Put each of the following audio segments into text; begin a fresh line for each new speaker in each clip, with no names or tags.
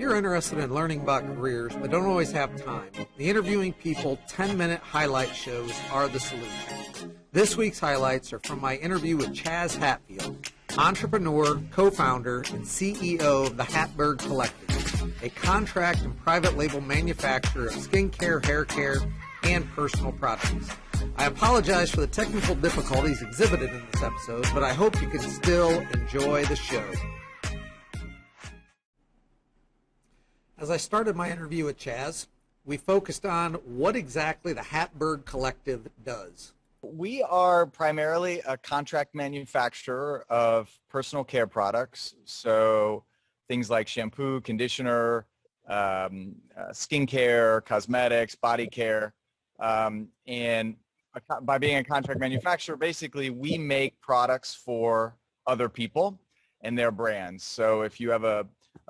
you're interested in learning about careers but don't always have time, the Interviewing People 10-minute highlight shows are the solution. This week's highlights are from my interview with Chaz Hatfield, entrepreneur, co-founder, and CEO of the HatBerg Collective, a contract and private label manufacturer of skincare, hair care, and personal products. I apologize for the technical difficulties exhibited in this episode, but I hope you can still enjoy the show. As I started my interview with Chaz, we focused on what exactly the HatBerg Collective does.
We are primarily a contract manufacturer of personal care products, so things like shampoo, conditioner, skincare, cosmetics, body care, and by being a contract manufacturer, basically we make products for other people and their brands. So if you have a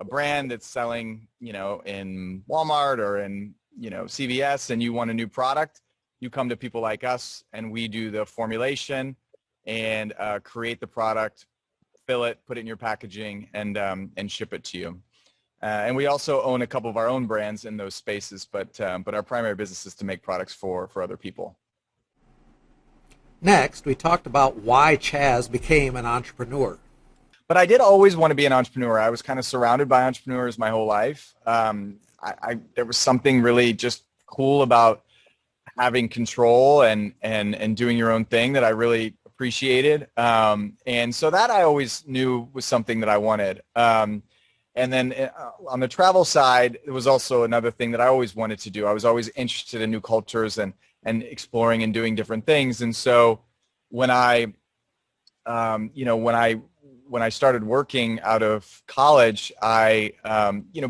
brand that's selling, in Walmart or in, CVS, and you want a new product, you come to people like us and we do the formulation and create the product, fill it, put it in your packaging, and ship it to you. And we also own a couple of our own brands in those spaces, but our primary business is to make products for other people.
Next, we talked about why Chaz became an entrepreneur.
But I did always want to be an entrepreneur. I was kind of surrounded by entrepreneurs my whole life. There was something really just cool about having control and doing your own thing that I really appreciated. And so that I always knew was something that I wanted. And then on the travel side, it was also another thing that I always wanted to do. I was always interested in new cultures and exploring and doing different things. And so when I started working out of college, I,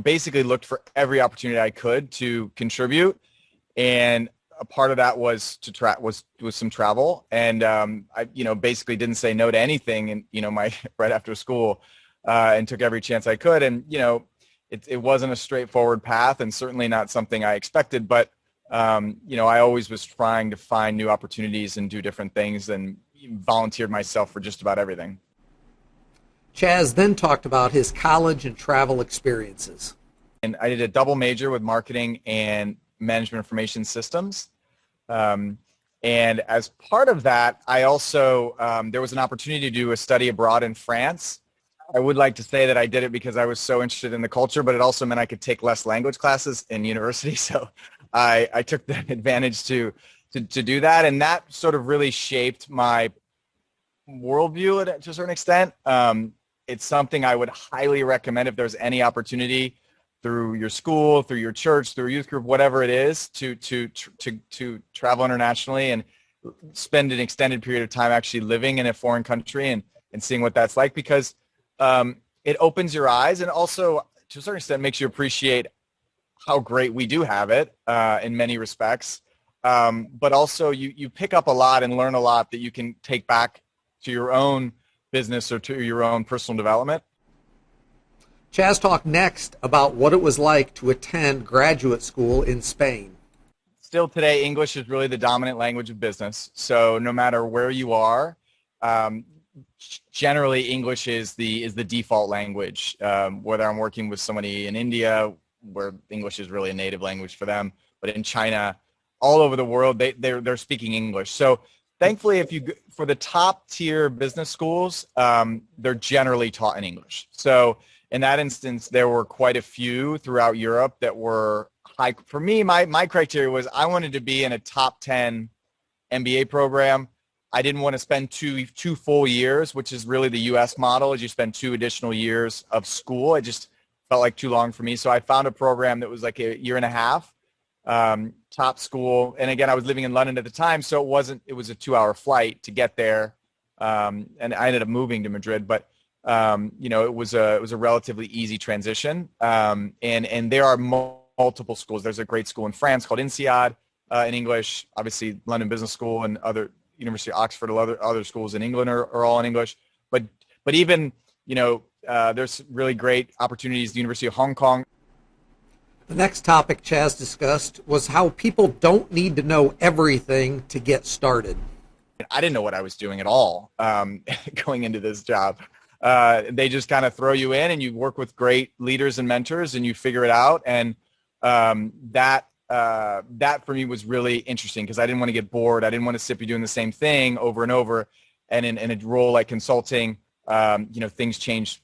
basically looked for every opportunity I could to contribute. And a part of that was was some travel. And, I, basically didn't say no to anything and, right after school, and took every chance I could. And, it wasn't a straightforward path and certainly not something I expected, but, I always was trying to find new opportunities and do different things and volunteered myself for just about everything.
Chaz then talked about his college and travel experiences.
And I did a double major with marketing and management information systems. And as part of that, I also, there was an opportunity to do a study abroad in France. I would like to say that I did it because I was so interested in the culture, but it also meant I could take less language classes in university. So I took the advantage to do that. And that sort of really shaped my worldview to a certain extent. It's something I would highly recommend if there's any opportunity through your school, through your church, through a youth group, whatever it is, to travel internationally and spend an extended period of time actually living in a foreign country and seeing what that's like, because it opens your eyes and also to a certain extent makes you appreciate how great we do have it in many respects. But also you pick up a lot and learn a lot that you can take back to your own business or to your own personal development.
Chaz talked next about what it was like to attend graduate school in Spain.
Still today, English is really the dominant language of business. So no matter where you are, generally English is the default language. Whether I'm working with somebody in India, where English is really a native language for them, but in China, all over the world, they're speaking English. So thankfully, for the top tier business schools, they're generally taught in English. So in that instance, there were quite a few throughout Europe that were high. For me, my criteria was I wanted to be in a top 10 MBA program. I didn't want to spend two full years, which is really the U.S. model, is you spend 2 additional years of school. It just felt like too long for me. So I found a program that was like a year and a half. Top school. And again, I was living in London at the time, so it was a 2-hour flight to get there. And I ended up moving to Madrid, but it was a relatively easy transition. And there are multiple schools. There's a great school in France called INSEAD in English, obviously London Business School and other University of Oxford, other schools in England are all in English. But even, there's really great opportunities at the University of Hong Kong.
The next topic Chaz discussed was how people don't need to know everything to get started.
I didn't know what I was doing at all going into this job. They just kind of throw you in, and you work with great leaders and mentors, and you figure it out. And that for me was really interesting, because I didn't want to get bored. I didn't want to sit be doing the same thing over and over. And in a role like consulting, things change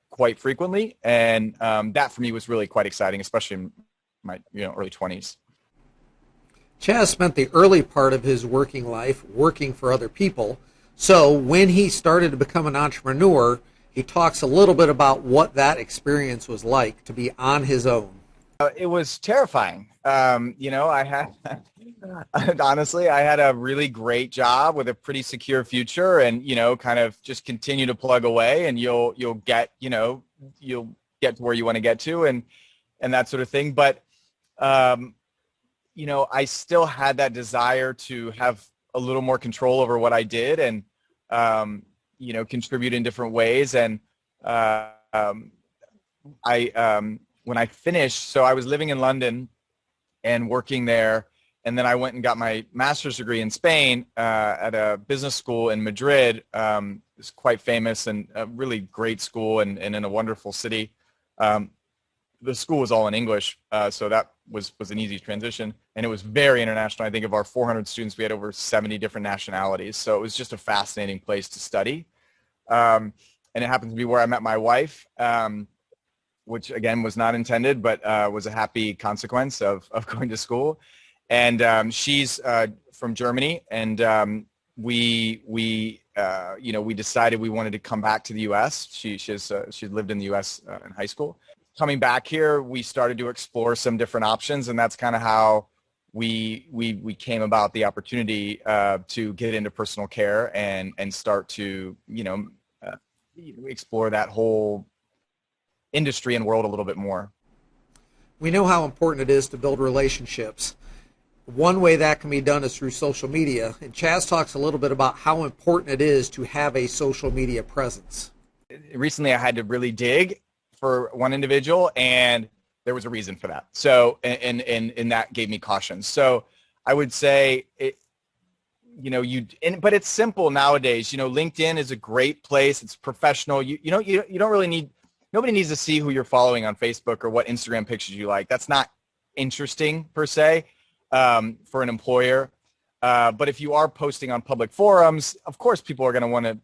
quite frequently, and that for me was really quite exciting, especially in my early 20s.
Chaz spent the early part of his working life working for other people. So when he started to become an entrepreneur, he talks a little bit about what that experience was like to be on his own.
It was terrifying. I had, honestly, I had a really great job with a pretty secure future, and, kind of just continue to plug away, and you'll get to where you want to get to, and that sort of thing. But, I still had that desire to have a little more control over what I did, and, contribute in different ways. And when I finished, so I was living in London and working there, and then I went and got my master's degree in Spain at a business school in Madrid. It's quite famous and a really great school, and in a wonderful city. The school was all in English, so that was an easy transition, and it was very international. I think of our 400 students, we had over 70 different nationalities, so it was just a fascinating place to study. And it happened to be where I met my wife, which again was not intended, but was a happy consequence of going to school. And she's from Germany, and we decided we wanted to come back to the U.S. She lived in the U.S. In high school. Coming back here, we started to explore some different options, and that's kind of how we came about the opportunity to get into personal care and start to explore that whole industry and world a little bit more.
We know how important it is to build relationships. One way that can be done is through social media, and Chaz talks a little bit about how important it is to have a social media presence.
Recently, I had to really dig for one individual, and there was a reason for that. So, and that gave me caution. So I would say but it's simple nowadays. LinkedIn is a great place. It's professional. You don't really need, nobody needs to see who you're following on Facebook or what Instagram pictures you like. That's not interesting per se for an employer. But if you are posting on public forums, of course, people are going to want to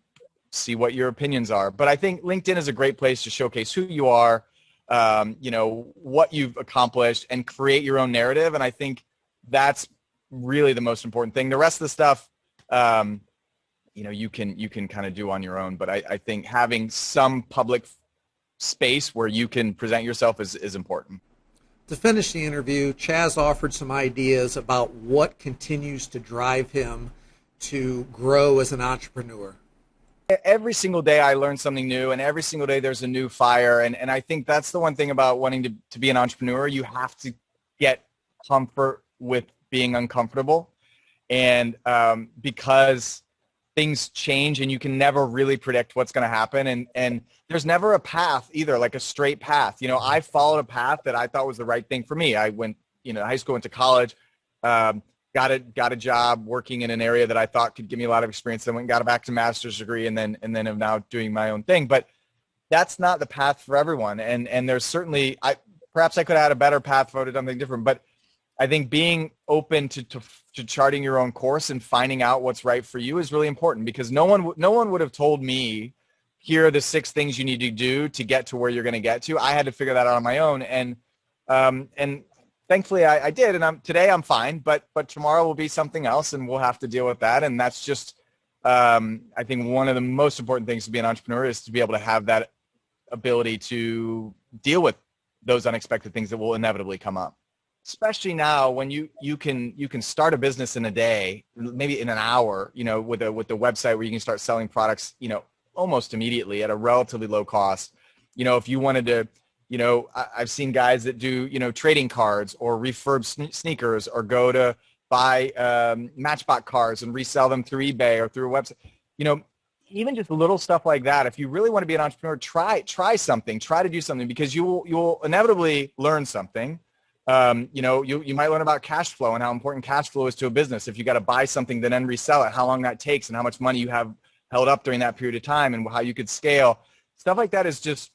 see what your opinions are. But I think LinkedIn is a great place to showcase who you are, what you've accomplished, and create your own narrative. And I think that's really the most important thing. The rest of the stuff, you can kind of do on your own. But I think having some public space where you can present yourself is important.
To finish the interview, Chaz offered some ideas about what continues to drive him to grow as an entrepreneur.
Every single day I learn something new, and every single day there's a new fire. And I think that's the one thing about wanting to be an entrepreneur. You have to get comfort with being uncomfortable. And because things change and you can never really predict what's going to happen. And there's never a path either, like a straight path. I followed a path that I thought was the right thing for me. I went, high school, went to college, got a job working in an area that I thought could give me a lot of experience. Then went and got back to master's degree, and then am now doing my own thing. But that's not the path for everyone. And there's certainly, perhaps I could have had a better path if I would have done something different. But I think being open to charting your own course and finding out what's right for you is really important, because no one would have told me, here are the 6 things you need to do to get to where you're going to get to. I had to figure that out on my own. And thankfully I did. And today I'm fine, but tomorrow will be something else, and we'll have to deal with that. And that's just, I think one of the most important things to be an entrepreneur is to be able to have that ability to deal with those unexpected things that will inevitably come up. Especially now, when you can start a business in a day, maybe in an hour, with a website where you can start selling products, almost immediately at a relatively low cost. If you wanted to, I've seen guys that do, trading cards or refurb sneakers, or go to buy Matchbox cars and resell them through eBay or through a website. Even just little stuff like that. If you really want to be an entrepreneur, try something, try to do something, because you will inevitably learn something. You might learn about cash flow and how important cash flow is to a business. If you got to buy something, then resell it, how long that takes, and how much money you have held up during that period of time, and how you could scale. stuff like that is just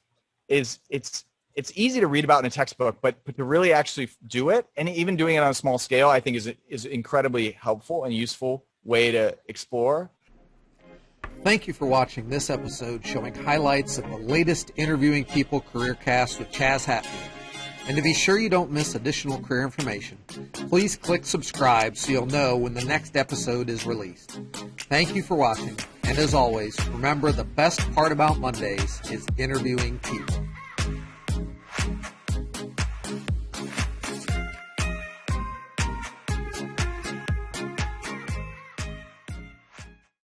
it's easy to read about in a textbook, but to really actually do it, and even doing it on a small scale, I think is incredibly helpful and useful way to explore.
Thank you for watching this episode showing highlights of the latest Interviewing People CareerCast with Chaz Hatfield. And to be sure you don't miss additional career information, please click subscribe so you'll know when the next episode is released. Thank you for watching, and as always, remember the best part about Mondays is interviewing people.